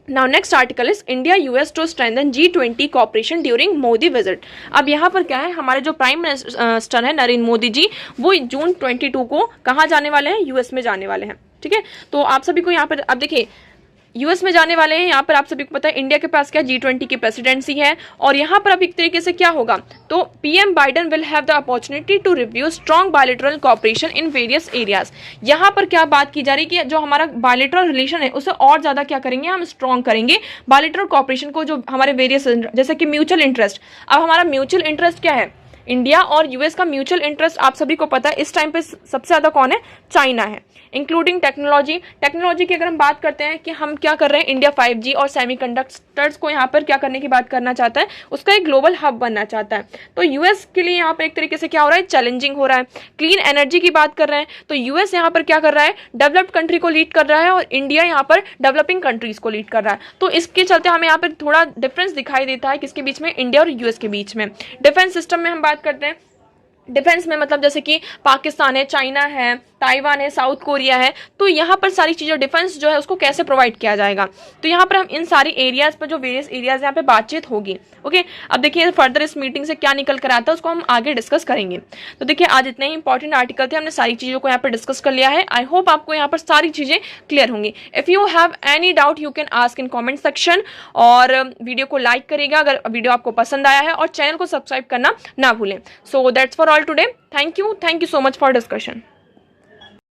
Now next article is India US to strengthen G20 cooperation during Modi visit. अब यहाँ पर क्या है, हमारे जो प्राइम मिनिस्टर है नरेंद्र मोदी जी, वो जून 22 को कहाँ जाने वाले हैं, यूएस में जाने वाले हैं, ठीक है। तो आप सभी को यहाँ पर अब देखिए यूएस में जाने वाले हैं। यहाँ पर आप सभी को पता है इंडिया के पास क्या G20 की प्रेसिडेंसी है। और यहाँ पर अब एक तरीके से क्या होगा, तो PM Biden will have the opportunity to review strong bilateral cooperation in various areas. यहाँ पर क्या बात की जा रही है कि जो हमारा बायलैटरल रिलेशन है उसे और ज्यादा क्या करेंगे, हम स्ट्रॉन्ग करेंगे बायलैटरल कोऑपरेशन को, जो हमारे वेरियस जैसे कि म्यूचुअल इंटरेस्ट। अब हमारा म्यूचुअल इंटरेस्ट क्या है, इंडिया और यूएस का म्यूचुअल इंटरेस्ट आप सभी को पता है इस टाइम पे सबसे ज्यादा कौन है, चाइना है। इंक्लूडिंग टेक्नोलॉजी की अगर हम बात करते हैं कि हम क्या कर रहे हैं, इंडिया 5G और सेमीकंडक्टर्स को यहाँ पर क्या करने की बात करना चाहता है, उसका एक ग्लोबल हब बनना चाहता है। तो यूएस के लिए यहाँ पर एक तरीके से क्या हो रहा है, चैलेंजिंग हो रहा है। क्लीन एनर्जी की बात कर रहे हैं तो यूएस यहाँ पर क्या कर रहा है, डेवलप्ड कंट्री को लीड कर रहा है और इंडिया यहाँ पर डेवलपिंग कंट्रीज को लीड कर रहा है। तो इसके चलते हमें यहाँ पर थोड़ा डिफरेंस दिखाई देता है किसके बीच में, इंडिया और यूएस के बीच में। डिफेंस सिस्टम में हम बात करते हैं, डिफेंस में मतलब जैसे कि पाकिस्तान है, चाइना है, ताइवान है, साउथ कोरिया है। तो यहाँ पर सारी चीज़ें डिफेंस जो है उसको कैसे प्रोवाइड किया जाएगा, तो यहाँ पर हम इन सारी एरियाज पर जो वेरियस एरियाज यहाँ पे बातचीत होगी, ओके। अब देखिए फर्दर इस मीटिंग से क्या निकल कर आता है उसको हम आगे डिस्कस करेंगे। तो देखिए आज इतने ही इंपॉर्टेंट आर्टिकल थे, हमने सारी चीज़ों को यहाँ पर डिस्कस कर लिया है। आई होप आपको यहाँ पर सारी चीज़ें क्लियर होंगी। If you have any doubt you can ask in comment section. और वीडियो को लाइक करिएगा अगर वीडियो आपको पसंद आया है और चैनल को सब्सक्राइब करना ना भूलें। So that's for all today. Thank you so much for discussion.